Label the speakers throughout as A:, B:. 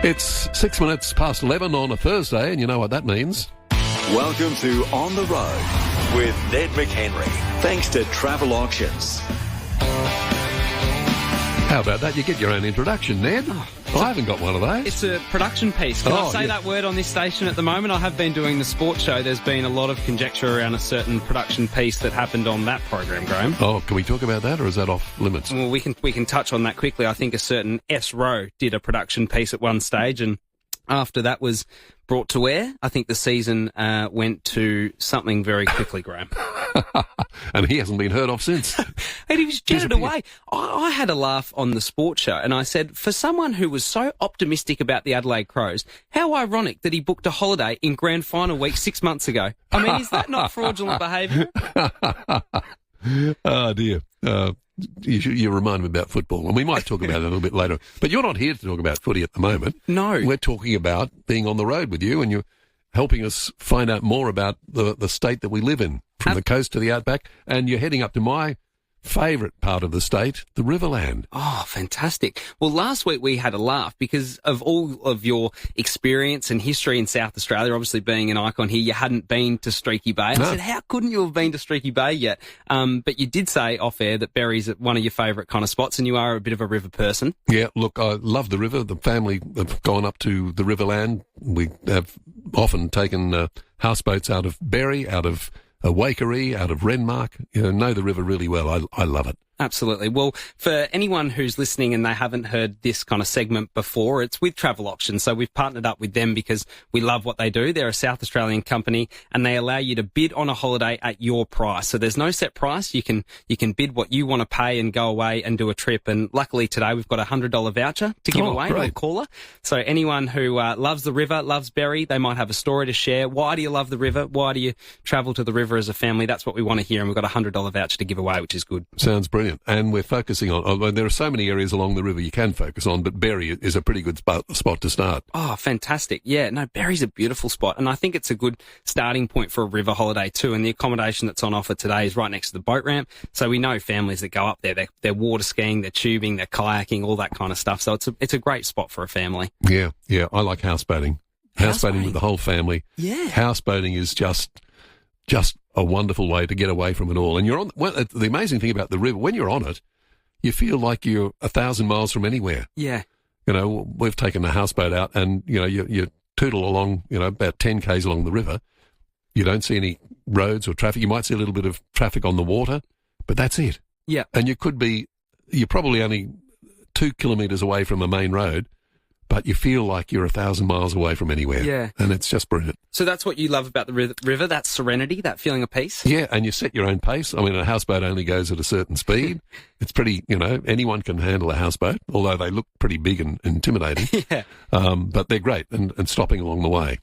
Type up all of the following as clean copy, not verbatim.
A: It's 6 minutes past 11 on a Thursday, and you know what that means.
B: Welcome to On the Road with Ned McHenry. Thanks to Travel Auctions.
A: How about that? You get your own introduction, Ned. I haven't got one of those.
C: It's a production piece. Can I say that word on this station at the moment? I have been doing the sports show. There's been a lot of conjecture around a certain production piece that happened on that program, Graeme.
A: Oh, can we talk about that, or is that off limits?
C: Well, we can touch on that quickly. I think a certain S. Rowe did a production piece at one stage, and after that was brought to air, I think the season went to something very quickly, Graeme.
A: And he hasn't been heard of since.
C: And he was jetted away. I had a laugh on the sports show, and I said, for someone who was so optimistic about the Adelaide Crows, how ironic that he booked a holiday in grand final week 6 months ago. I mean, is that not fraudulent behaviour?
A: Oh, dear. You remind me about football, and we might talk about it a little bit later. But you're not here to talk about footy at the moment.
C: No.
A: We're talking about being on the road with you, and you're helping us find out more about the state that we live in, from the coast to the outback, and you're heading up to my favourite part of the state, the Riverland.
C: Oh, fantastic. Well, last week we had a laugh because of all of your experience and history in South Australia, obviously being an icon here, you hadn't been to Streaky Bay. No. I said, how couldn't you have been to Streaky Bay yet? But you did say off air that Berri's one of your favourite kind of spots, and you are a bit of a river person. Yeah,
A: look, I love the river. The family have gone up to the Riverland. We have often taken houseboats out of Berri, out of Waikerie, out of Renmark. You know the river really well. I love it.
C: Absolutely. Well, for anyone who's listening and they haven't heard this kind of segment before, it's with Travel Auctions. So we've partnered up with them because we love what they do. They're a South Australian company, and they allow you to bid on a holiday at your price. So there's no set price. You can bid what you want to pay and go away and do a trip. And luckily today we've got a $100 voucher to give away to a caller. So anyone who loves the river, loves Berri, they might have a story to share. Why do you love the river? Why do you travel to the river as a family? That's what we want to hear. And we've got a $100 voucher to give away, which is good.
A: Sounds brilliant. And we're focusing on, there are so many areas along the river you can focus on, but Berri is a pretty good spot to start.
C: Oh, fantastic. Yeah, no, Berri's a beautiful spot, and I think it's a good starting point for a river holiday too, and the accommodation that's on offer today is right next to the boat ramp, so we know families that go up there, they're water skiing, they're tubing, they're kayaking, all that kind of stuff, so it's a great spot for a family. Yeah, I like houseboating. Houseboating with the whole family. Yeah. Houseboating is just a wonderful way to get away from it all. And you're on, the amazing thing about the river, when you're on it, you feel like you're 1,000 miles from anywhere. Yeah. You know, we've taken a houseboat out and, you know, you tootle along, you know, about 10 k's along the river. You don't see any roads or traffic. You might see a little bit of traffic on the water, but that's it. Yeah. And you're probably only 2 kilometres away from a main road, but you feel like you're 1,000 miles away from anywhere. Yeah. And it's just brilliant. So that's what you love about the river, that serenity, that feeling of peace? Yeah, and you set your own pace. I mean, a houseboat only goes at a certain speed. It's pretty, you know, anyone can handle a houseboat, although they look pretty big and intimidating. Yeah. But they're great and stopping along the way.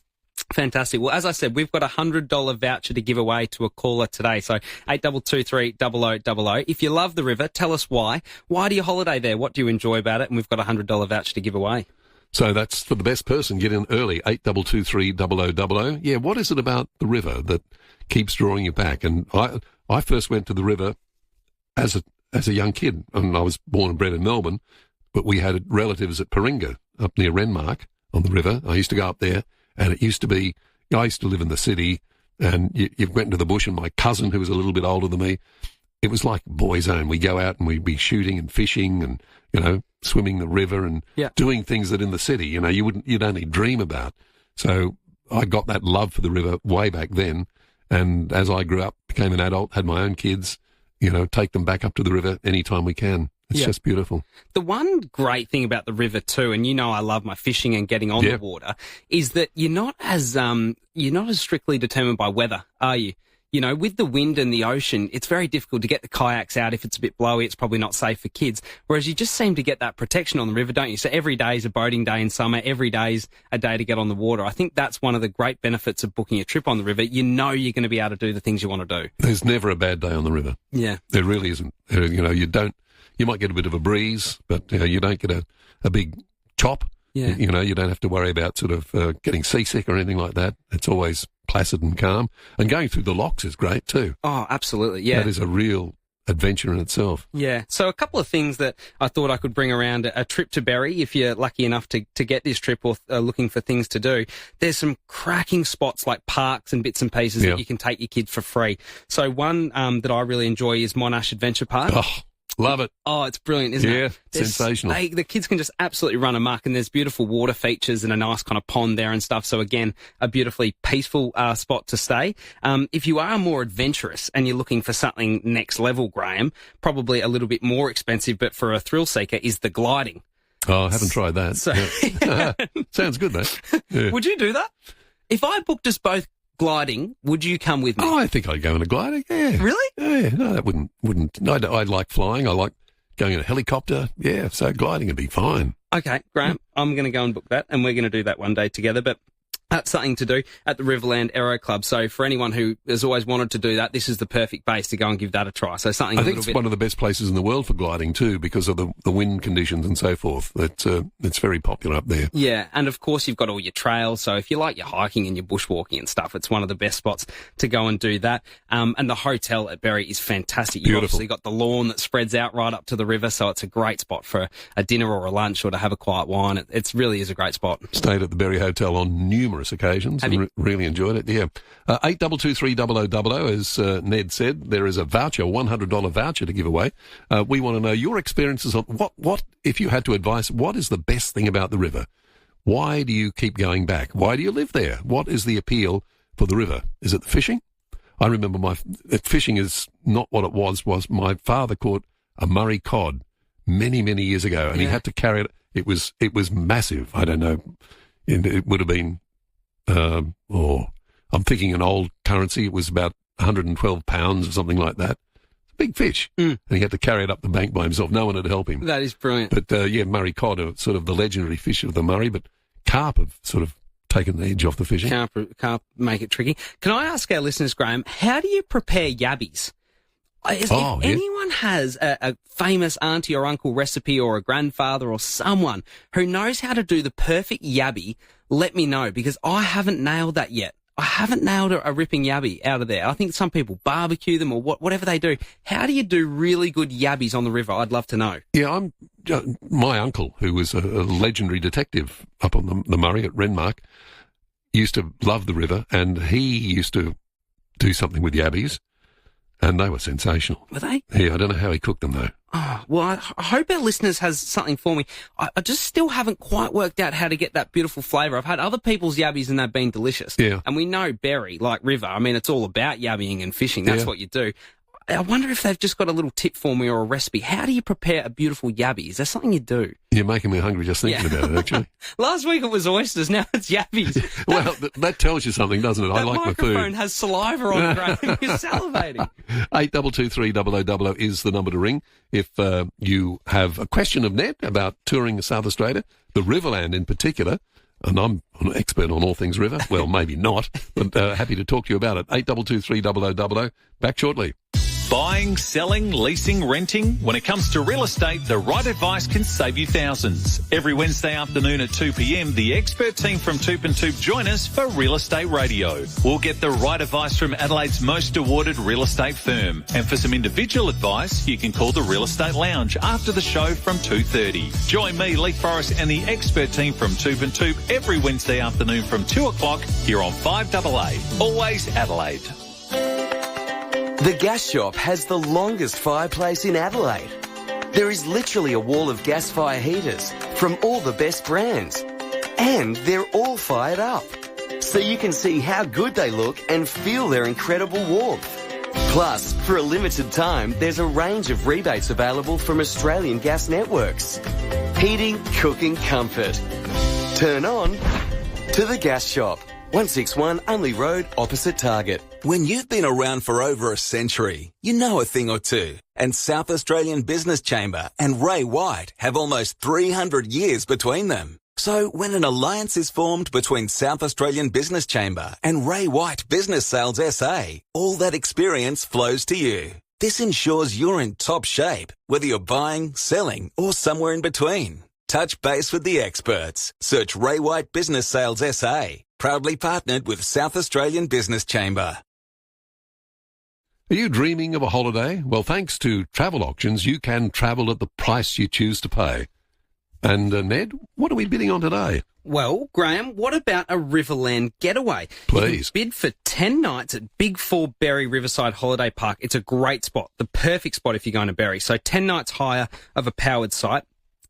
C: Fantastic. Well, as I said, we've got a $100 voucher to give away to a caller today. So 8223 0000. If you love the river, tell us why. Why do you holiday there? What do you enjoy about it? And we've got a $100 voucher to give away. So that's for the best person. Get in early, 8223 0000. Yeah, what is it about the river that keeps drawing you back? And I first went to the river as a young kid, and I was born and bred in Melbourne, but we had relatives at Paringa up near Renmark on the river. I used to go up there, and it used to be, I used to live in the city, and you went into the bush, and my cousin, who was a little bit older than me, it was like boys' own. We go out and we'd be shooting and fishing and, you know, swimming the river and doing things that in the city, you know, you'd only dream about. So I got that love for the river way back then. And as I grew up, became an adult, had my own kids, you know, take them back up to the river anytime we can. It's just beautiful. The one great thing about the river too, and you know I love my fishing and getting on the water, is that you're not as strictly determined by weather, are you? You know, with the wind and the ocean, it's very difficult to get the kayaks out. If it's a bit blowy, it's probably not safe for kids. Whereas you just seem to get that protection on the river, don't you? So every day is a boating day in summer. Every day is a day to get on the water. I think that's one of the great benefits of booking a trip on the river. You know you're going to be able to do the things you want to do. There's never a bad day on the river. Yeah. There really isn't. You know, you might get a bit of a breeze, but you know, you don't get a big chop. Yeah. You know, you don't have to worry about sort of getting seasick or anything like that. It's always placid and calm. And going through the locks is great too. Oh, absolutely, yeah. That is a real
A: adventure in itself.
C: Yeah. So a couple of things that I thought I could bring around a trip to Berri, if you're lucky enough to get this trip or looking for things to do. There's some cracking spots like parks and bits and pieces that you can take your kids for free. So one that I really enjoy is Monash Adventure Park.
A: Oh, love it.
C: Oh, it's brilliant, isn't it?
A: Yeah, sensational.
C: The kids can just absolutely run amok, and there's beautiful water features and a nice kind of pond there and stuff. So again, a beautifully peaceful spot to stay. If you are more adventurous and you're looking for something next level, Graeme, probably a little bit more expensive, but for a thrill seeker, is the gliding.
A: Oh, I haven't tried that.
C: So,
A: Sounds good, mate. Yeah.
C: Would you do that? If I booked us both gliding, would you come with me?
A: Oh, I think I'd go in a glider. Yeah.
C: Really?
A: Yeah. No, that wouldn't. I like flying. I like going in a helicopter. Yeah. So gliding would be fine.
C: Okay, Graeme, I'm going to go and book that, and we're going to do that one day together. But that's something to do at the Riverland Aero Club. So for anyone who has always wanted to do that, this is the perfect base to go and give that a try. So something
A: I think it's one of the best places in the world for gliding too, because of the wind conditions and so forth. It's very popular up there.
C: Yeah, and of course you've got all your trails. So if you like your hiking and your bushwalking and stuff, it's one of the best spots to go and do that. And the hotel at Berri is fantastic. You've
A: Beautiful.
C: obviously got the lawn that spreads out right up to the river, so it's a great spot for a dinner or a lunch or to have a quiet wine. It really is a great spot.
A: Stayed at the Berri Hotel on numerous occasions.
C: Have you?
A: Really enjoyed it, yeah. 82230000, as Ned said, there is a voucher, $100 voucher to give away. We want to know your experiences on what, if you had to advise, what is the best thing about the river? Why do you keep going back? Why do you live there? What is the appeal for the river? Is it the fishing? I remember fishing is not what it was my father caught a Murray cod many, many years ago, and he had to carry it. It was massive. I don't know. It would have been, I'm thinking an old currency. It was about 112 pounds or something like that. It's a big fish. And he had to carry it up the bank by himself. No one would help him.
C: That is brilliant.
A: But, Murray cod are sort of the legendary fish of the Murray, but carp have sort of taken the edge off the fishing.
C: Carp make it tricky. Can I ask our listeners, Graeme, how do you prepare yabbies? If anyone has a famous auntie or uncle recipe or a grandfather or someone who knows how to do the perfect yabby, let me know, because I haven't nailed that yet. I haven't nailed a ripping yabby out of there. I think some people barbecue them or whatever they do. How do you do really good yabbies on the river? I'd love to know.
A: Yeah, my uncle, who was a legendary detective up on the Murray at Renmark, used to love the river, and he used to do something with yabbies. And they were sensational.
C: Were they?
A: Yeah, I don't know how he cooked them, though.
C: Oh, well, I hope our listeners has something for me. I just still haven't quite worked out how to get that beautiful flavour. I've had other people's yabbies and they've been delicious.
A: Yeah.
C: And we know Berri, like river, I mean, it's all about yabbying and fishing. That's what you do. I wonder if they've just got a little tip for me or a recipe. How do you prepare a beautiful yabby? Is there something you do?
A: You're making me hungry just thinking about it, actually.
C: Last week it was oysters, now it's yabbies.
A: Well, that tells you something, doesn't it? I like my food.
C: The microphone has saliva on it, Graeme. You're salivating.
A: 82230000 is the number to ring if you have a question of Ned about touring South Australia, the Riverland in particular. And I'm an expert on all things river. Well, maybe not, but happy to talk to you about it. 82230000. Back shortly.
B: Buying, selling, leasing, renting. When it comes to real estate, the right advice can save you thousands. Every Wednesday afternoon at 2 p.m, the expert team from Toop and Toop join us for Real Estate Radio. We'll get the right advice from Adelaide's most awarded real estate firm. And for some individual advice, you can call the Real Estate Lounge after the show from 2:30. Join me, Lee Forrest, and the expert team from Toop and Toop every Wednesday afternoon from 2 o'clock here on 5AA. Always Adelaide.
D: The Gas Shop has the longest fireplace in Adelaide. There is literally a wall of gas fire heaters from all the best brands. And they're all fired up, so you can see how good they look and feel their incredible warmth. Plus, for a limited time, there's a range of rebates available from Australian gas networks. Heating, cooking, comfort. Turn on to the Gas Shop. 161 Unley Road, opposite Target.
E: When you've been around for over a century, you know a thing or two. And South Australian Business Chamber and Ray White have almost 300 years between them. So when an alliance is formed between South Australian Business Chamber and Ray White Business Sales SA, all that experience flows to you. This ensures you're in top shape, whether you're buying, selling, or somewhere in between. Touch base with the experts. Search Ray White Business Sales SA. Proudly partnered with South Australian Business Chamber.
A: Are you dreaming of a holiday? Well, thanks to travel auctions, you can travel at the price you choose to pay. And Ned, what are we bidding on today?
C: Well, Graham, what about a Riverland getaway?
A: Please.
C: You can bid for 10 nights at Big 4 Berri Riverside Holiday Park. It's a great spot, the perfect spot if you're going to Berri. So 10 nights hire of a powered site.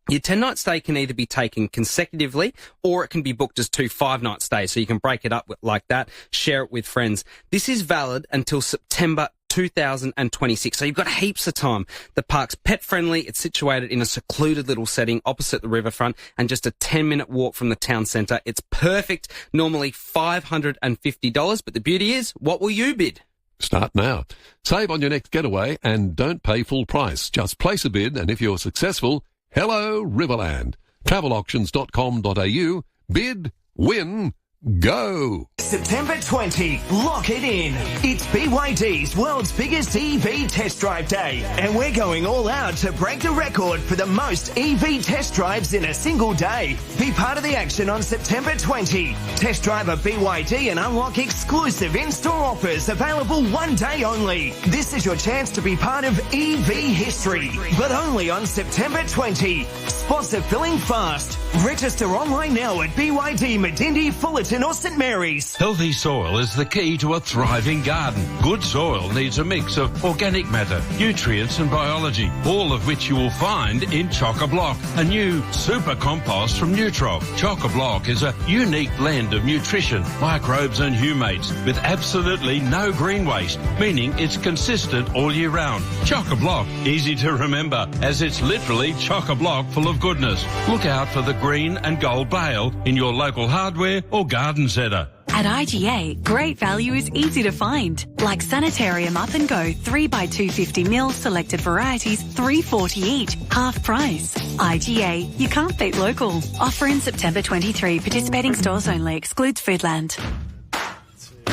C: Your 10-night stay can either be taken consecutively or it can be booked as 2 5-night stays. So you can break it up like that, share it with friends. This is valid until September 2026. So you've got heaps of time. The park's pet friendly. It's situated in a secluded little setting opposite the riverfront and just a 10-minute walk from the town centre. It's perfect. Normally $550. But the beauty is, what will you bid?
A: Start now. Save on your next getaway and don't pay full price. Just place a bid and if you're successful, hello Riverland. Travelauctions.com.au. Bid, win, go.
F: September 20, lock it in. It's BYD's world's biggest EV test drive day, and we're going all out to break the record for the most EV test drives in a single day. Be part of the action on September 20. Test drive a BYD and unlock exclusive in-store offers available one day only. This is your chance to be part of EV history, but only on September 20. Spots are filling fast. Register online now at BYD Medindi, Fullerton or St Mary's.
G: Healthy soil is the key to a thriving garden. Good soil needs a mix of organic matter, nutrients and biology, all of which you will find in Chock-a-Block, a new super compost from Nutrog. Chock-a-Block is a unique blend of nutrition, microbes and humates with absolutely no green waste, meaning it's consistent all year round. Chock-a-Block, easy to remember as it's literally chock-a-block full of goodness. Look out for the green and gold bale in your local hardware or garden centre.
H: At IGA, great value is easy to find. Like Sanitarium Up and Go 3x250ml selected varieties, $3.40 each, half price. IGA, you can't beat local. Offer in September 23. Participating stores only. Excludes Foodland.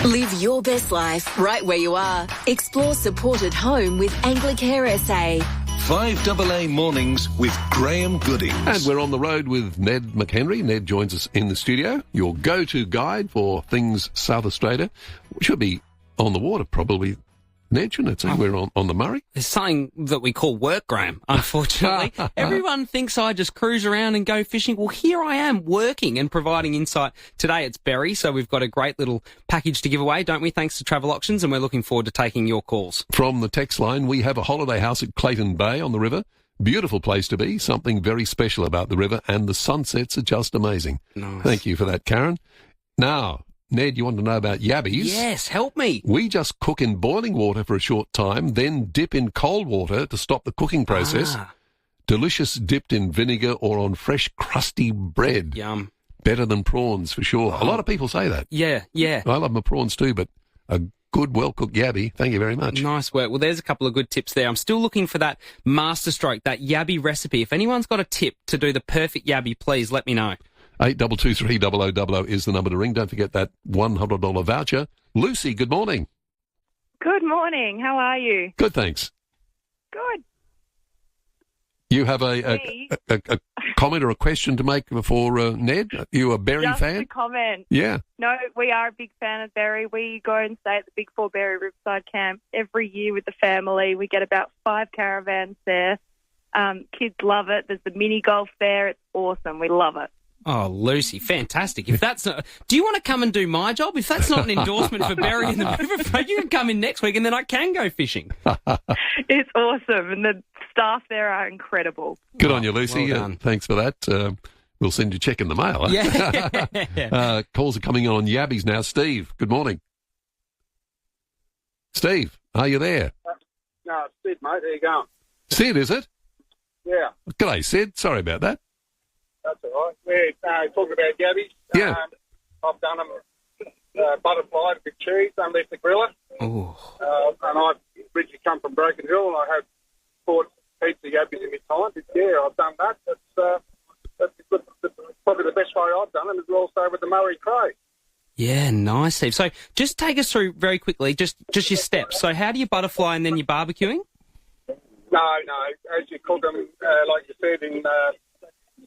I: Live your best life right where you are. Explore supported home with Anglicare SA.
J: 5AA Mornings with Graeme Goodings.
A: And we're on the road with Ned McHenry. Ned joins us in the studio, your go-to guide for things South Australia. We should be on the water probably, Ned, shouldn't it? So we're on the Murray.
C: There's something that we call work, Graham, unfortunately. Everyone thinks I just cruise around and go fishing. Well, here I am working and providing insight. Today it's Berri, so we've got a great little package to give away, don't we, thanks to Travel Auctions, and we're looking forward to taking your calls.
A: From the text line, we have a holiday house at Clayton Bay on the river. Beautiful place to be, something very special about the river, and the sunsets are just amazing.
C: Nice.
A: Thank you for that, Karen. Now, Ned, you want to know about yabbies?
C: Yes, help me.
A: We just cook in boiling water for a short time, then dip in cold water to stop the cooking process. Delicious dipped in vinegar or on fresh, crusty bread.
C: Yum.
A: Better than prawns, for sure. A lot of people say that.
C: Yeah.
A: I love my prawns too, but a good, well-cooked yabby, thank you very much.
C: Nice work. Well, there's a couple of good tips there. I'm still looking for that masterstroke, that yabby recipe. If anyone's got a tip to do the perfect yabby, please let me know.
A: 8223 is the number to ring. Don't forget that $100 voucher. Lucy, good morning.
K: Good morning. How are you?
A: Good, thanks.
K: Good.
A: You have a comment or a question to make for Ned? Are you a Berri fan?
K: Just a comment.
A: Yeah.
K: No, we are a big fan of Berri. We go and stay at the Big 4 Berri Riverside Camp every year with the family. We get about 5 caravans there. Kids love it. There's the mini golf there. It's awesome. We love it.
C: Oh, Lucy, fantastic. If that's not, do you want to come and do my job? If that's not an endorsement for Berri in the riverfront, you can come in next week and then I can go fishing.
K: It's awesome, and the staff there are incredible.
A: Good on you, Lucy.
C: Well done.
A: Thanks for that. We'll send you a check in the mail. Huh?
C: Yeah.
A: Calls are coming on yabbies now. Steve, good morning. Steve, are you there?
L: No, it's Sid, mate. There you go.
A: Sid, is it?
L: Yeah.
A: G'day, Sid. Sorry about that.
L: That's all right. We're talking about yabbies.
A: Yeah.
L: I've done them butterfly to big cheese, unleft the griller.
C: Oh.
L: And I originally come from Broken Hill, and I have bought heaps of yabbies in my time. But yeah, I've done that. That's probably the best way I've done them is also with the Murray Cray.
C: Yeah, nice, Steve. So just take us through very quickly, just your steps. So how do you butterfly and then you're barbecuing?
L: No. As you cook them, like you said, in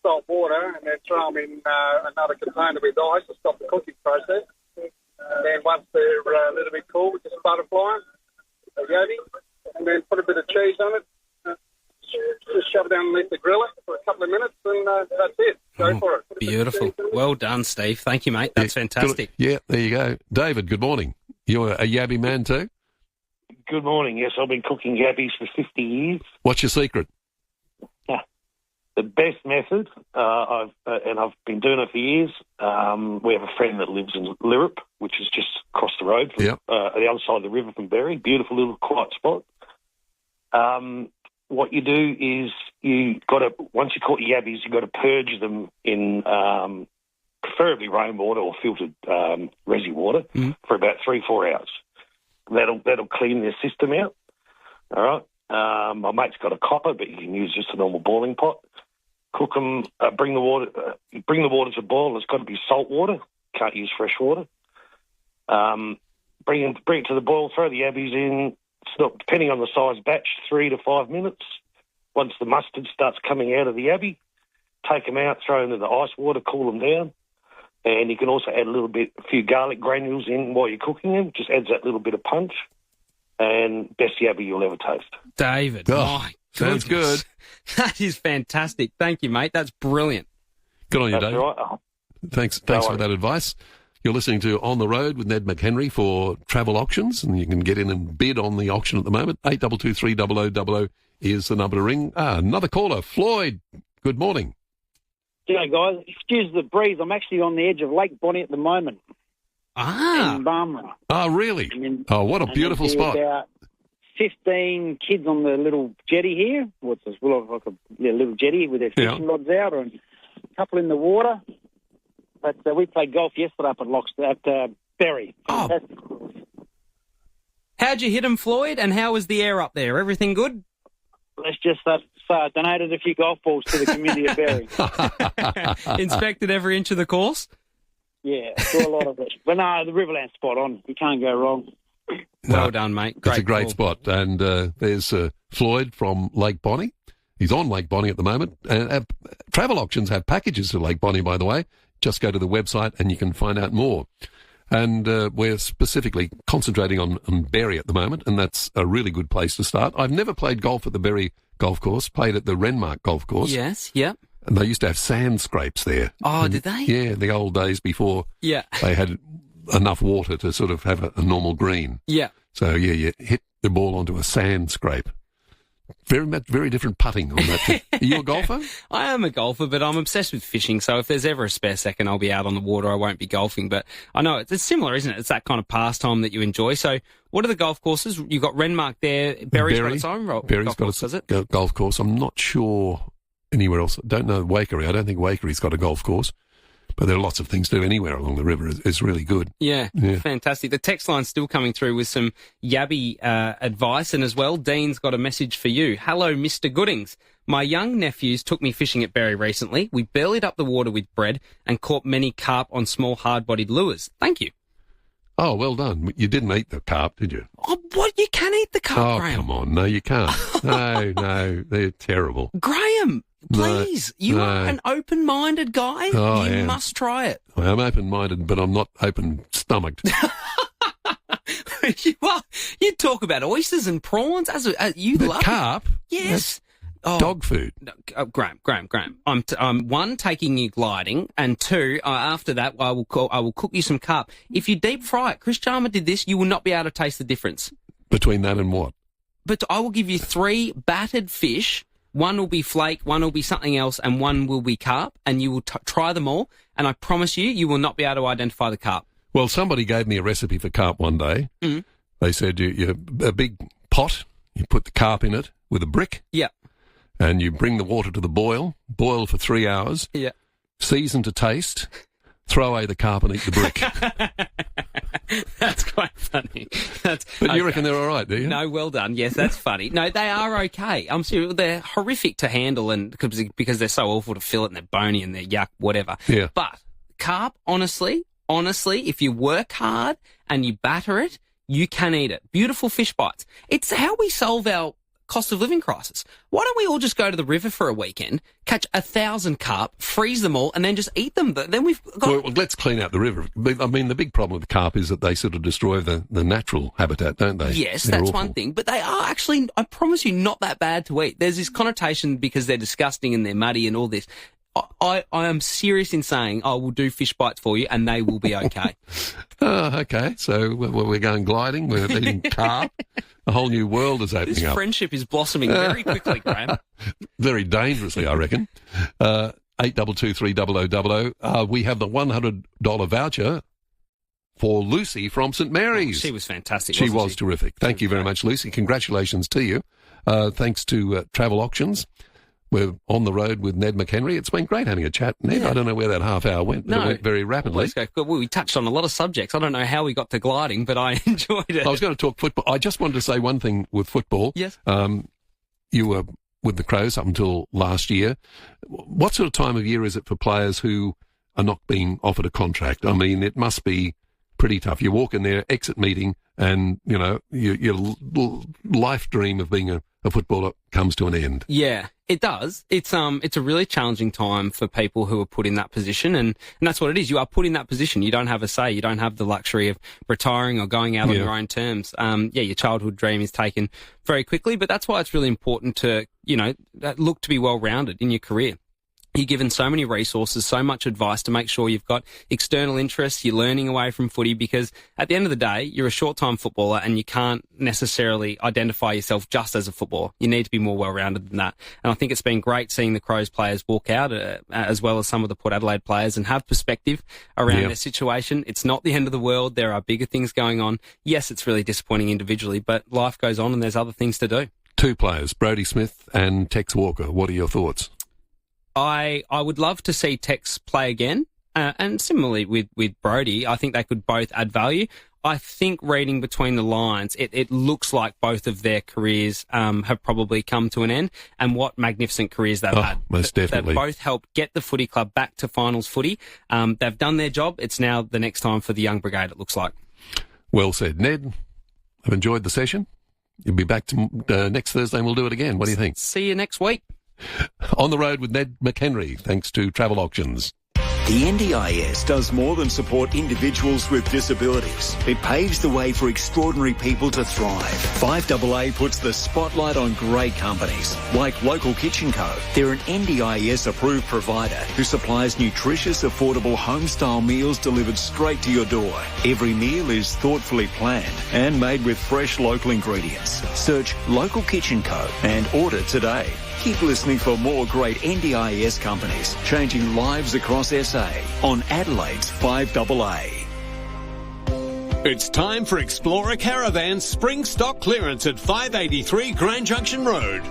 L: salt water, and then throw them in another container with ice to stop the cooking process. And then once they're a little bit cool, we just butterfly them. a yabby, and then put a bit of cheese on it. Just shove it down underneath the griller for a couple of minutes, and that's it. Go for it.
C: Beautiful. Well done, Steve. Thank you, mate. That's fantastic.
A: Yeah, there you go. David, good morning. You're a yabby man too?
M: Good morning. Yes, I've been cooking yabbies for 50 years.
A: What's your secret?
M: The best method, I've been doing it for years. We have a friend that lives in Lirrup, which is just across the road from the other side of the river from Berri. Beautiful little quiet spot. What you do is once you caught your yabbies, you've got to purge them in preferably rainwater or filtered resi water for about 3-4 hours. That'll clean their system out. All right. My mate's got a copper, but you can use just a normal boiling pot. Cook them. Bring the water to boil. It's got to be salt water. Can't use fresh water. Bring it to the boil. Throw the yabbies in. Depending on the size batch, 3 to 5 minutes. Once the mustard starts coming out of the yabby, take them out, throw them into the ice water, cool them down. And you can also add a few garlic granules in while you're cooking them. Just adds that little bit of punch. And best yabby you'll ever taste.
C: David, my
A: sounds good.
C: That is fantastic. Thank you, mate. That's brilliant.
A: Good on you, David.
M: Right.
A: Thanks for that advice. You're listening to On the Road with Ned McHenry for travel auctions, and you can get in and bid on the auction at the moment. 8223 is the number to ring. Another caller, Floyd. Good morning.
N: G'day, guys. Excuse the breeze. I'm actually on the edge of Lake Bonnie at the moment. In Barmera.
A: Oh, really? What a beautiful spot.
N: About 15 kids on the little jetty here. What's this? Like a little jetty with their fishing rods out, and a couple in the water. But we played golf yesterday up at Berri. Fantastic.
C: How'd you hit him, Floyd? And how was the air up there? Everything good?
N: Let's just donated a few golf balls to the community of Berri.
C: Inspected every inch of the course?
N: Yeah, saw a lot of it. But no, the Riverland's spot on. You can't go wrong.
C: Well done, mate.
A: It's a great spot. And there's Floyd from Lake Bonnie. He's on Lake Bonnie at the moment. Travel auctions have packages to Lake Bonnie, by the way. Just go to the website and you can find out more. And we're specifically concentrating on Berri at the moment, and that's a really good place to start. I've never played golf at the Berri golf course, played at the Renmark golf course.
C: Yes, yep.
A: And they used to have sand scrapes there.
C: Oh, did they?
A: Yeah, the old days before they had enough water to sort of have a normal green.
C: Yeah.
A: So, you hit the ball onto a sand scrape. Very different putting on that. Are you a golfer?
C: I am a golfer, but I'm obsessed with fishing, so if there's ever a spare second, I'll be out on the water. I won't be golfing, but I know it's similar, isn't it? It's that kind of pastime that you enjoy. So what are the golf courses? You've got Renmark there. Berri's got its own golf course, does it?
A: Golf course. I'm not sure anywhere else. I don't know Waikerie. I don't think Waikery's got a golf course. But there are lots of things to do anywhere along the river. It's really good.
C: Yeah, fantastic. The text line's still coming through with some yabby advice, and as well, Dean's got a message for you. Hello, Mr. Goodings. My young nephews took me fishing at Berri recently. We bellied up the water with bread and caught many carp on small hard-bodied lures. Thank you.
A: Oh, well done. You didn't eat the carp, did you?
C: Oh, what? You can eat the carp, Graeme?
A: Oh, come on. No, you can't. No, they're terrible.
C: Graeme! Please, you are an open-minded guy. You must try it.
A: I'm open-minded, but I'm not open-stomached.
C: You talk about oysters and prawns. You love
A: carp?
C: Yes.
A: Dog food.
C: Graeme. I'm one, taking you gliding, and two, after that, I will cook you some carp. If you deep fry it, Chris Chalmer did this, you will not be able to taste the difference.
A: Between that and what?
C: But I will give you 3 battered fish. One will be flake, one will be something else, and one will be carp, and you will try them all, and I promise you will not be able to identify the carp.
A: Well, somebody gave me a recipe for carp one day. Mm. They said you a big pot, you put the carp in it with a brick.
C: Yeah.
A: And you bring the water to the boil for 3 hours.
C: Yeah.
A: Season to taste, throw away the carp and eat the brick.
C: That's quite funny.
A: But you reckon they're all right, do you?
C: No, well done. Yes, that's funny. No, they are okay. I'm serious. They're horrific to handle and because they're so awful to fillet and they're bony and they're yuck, whatever.
A: Yeah.
C: But carp, honestly, if you work hard and you batter it, you can eat it. Beautiful fish bites. It's how we solve our cost of living crisis. Why don't we all just go to the river for a weekend, catch 1,000 carp, freeze them all, and then just eat them? Then we've got...
A: Well, let's clean out the river. I mean, the big problem with the carp is that they sort of destroy the natural habitat, don't they?
C: Yes,
A: They're
C: that's
A: awful.
C: one thing. But they are actually, I promise you, not that bad to eat. There's this connotation because they're disgusting and they're muddy and all this. I am serious in saying I will do fish bites for you and they will be okay.
A: Okay. So we're going gliding. We're eating carp. A whole new world is opening
C: This
A: up.
C: friendship is blossoming very quickly, Graeme.
A: Very dangerously, I reckon. 8223000. We have the $100 voucher for Lucy from St Mary's.
C: She was fantastic.
A: She
C: wasn't
A: was terrific. Thank you very much, Lucy. Congratulations to you. Thanks to Travel Auctions. We're on the road with Ned McHenry. It's been great having a chat, Ned.
C: Yeah.
A: I don't know where that half hour went, but it went very rapidly.
C: Well, we touched on a lot of subjects. I don't know how we got to gliding, but I enjoyed it.
A: I was going to talk football. I just wanted to say one thing with football.
C: Yes.
A: You were with the Crows up until last year. What sort of time of year is it for players who are not being offered a contract? I mean, it must be pretty tough. You walk in there, exit meeting, and, you know, your life dream of being a footballer comes to an end.
C: Yeah, it does. It's a really challenging time for people who are put in that position, and that's what it is. You are put in that position. You don't have a say. You don't have the luxury of retiring or going out on your own terms. Your childhood dream is taken very quickly, but that's why it's really important to, look to be well-rounded in your career. You're given so many resources, so much advice to make sure you've got external interests, you're learning away from footy, because at the end of the day, you're a short-time footballer and you can't necessarily identify yourself just as a footballer. You need to be more well-rounded than that. And I think it's been great seeing the Crows players walk out, as well as some of the Port Adelaide players, and have perspective around their situation. It's not the end of the world. There are bigger things going on. Yes, it's really disappointing individually, but life goes on and there's other things to do.
A: Two players, Brodie Smith and Tex Walker. What are your thoughts?
C: I would love to see Tex play again, and similarly with Brodie, I think they could both add value. I think reading between the lines, it looks like both of their careers have probably come to an end, and what magnificent careers they've had.
A: Most definitely.
C: They've both helped get the footy club back to finals footy. They've done their job. It's now the next time for the young brigade, it looks like. Well
A: said, Ned. I've enjoyed the session. You'll be back to next Thursday and we'll do it again. What do you think?
C: See you next week.
A: On the road with Ned McHenry, thanks to Travel Auctions.
O: The NDIS does more than support individuals with disabilities. It paves the way for extraordinary people to thrive. FIVEAA puts the spotlight on great companies like Local Kitchen Co. They're an NDIS-approved provider who supplies nutritious, affordable home-style meals delivered straight to your door. Every meal is thoughtfully planned and made with fresh local ingredients. Search Local Kitchen Co. and order today. Keep listening for more great NDIS companies changing lives across SA on Adelaide's FIVEAA.
P: It's time for Explorer Caravan's spring stock clearance at 583 Grand Junction Road.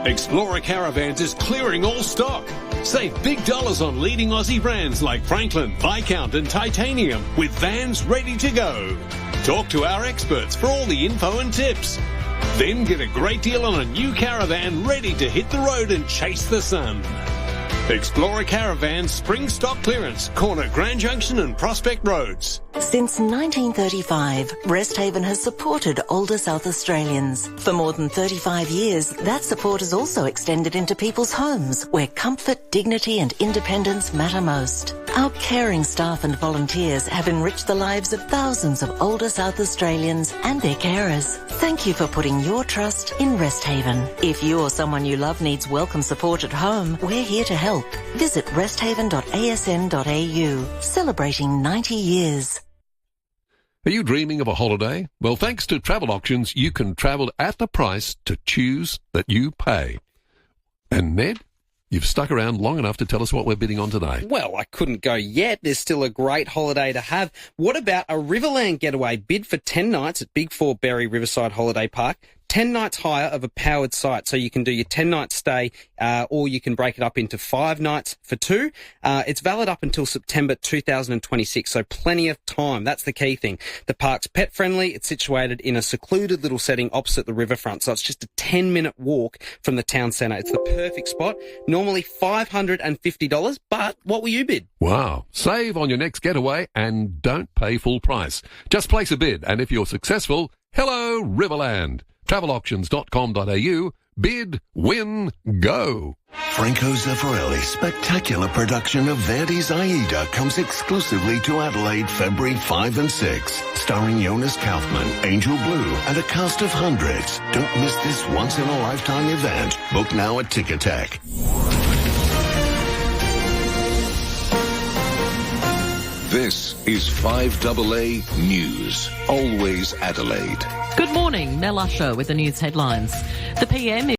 P: Explorer Caravans is clearing all stock. Save big dollars on leading Aussie brands like Franklin, Viscount and Titanium with vans ready to go. Talk to our experts for all the info and tips. Then get a great deal on a new caravan ready to hit the road and chase the sun. Explorer Caravan Spring Stock Clearance, corner Grand Junction and Prospect Roads.
Q: Since 1935, Resthaven has supported older South Australians. For more than 35 years, that support has also extended into people's homes, where comfort, dignity and independence matter most. Our caring staff and volunteers have enriched the lives of thousands of older South Australians and their carers. Thank you for putting your trust in Resthaven. If you or someone you love needs welcome support at home, we're here to help. Visit resthaven.asn.au, celebrating 90 years.
A: Are you dreaming of a holiday? Well, thanks to Travel Auctions, you can travel at the price to choose that you pay. And Ned, you've stuck around long enough to tell us what we're bidding on today.
C: Well, I couldn't go yet. There's still a great holiday to have. What about a Riverland getaway? Bid for 10 nights at Big 4 Berri Riverside Holiday Park. 10 nights hire of a powered site. So you can do your 10-night stay, or you can break it up into 5 nights for 2. It's valid up until September 2026, so plenty of time. That's the key thing. The park's pet friendly. It's situated in a secluded little setting opposite the riverfront, so it's just a 10-minute walk from the town centre. It's the perfect spot. Normally $550, but what will you bid?
A: Wow. Save on your next getaway and don't pay full price. Just place a bid, and if you're successful, hello, Riverland. Travelauctions.com.au, bid, win, go.
J: Franco Zeffirelli's spectacular production of Verdi's Aida comes exclusively to Adelaide February 5 and 6, starring Jonas Kaufman, Angel Blue, and a cast of hundreds. Don't miss this once-in-a-lifetime event. Book now at Ticketek.
R: This is 5AA News, always Adelaide.
S: Good morning, Mel Usher with the news headlines. The PM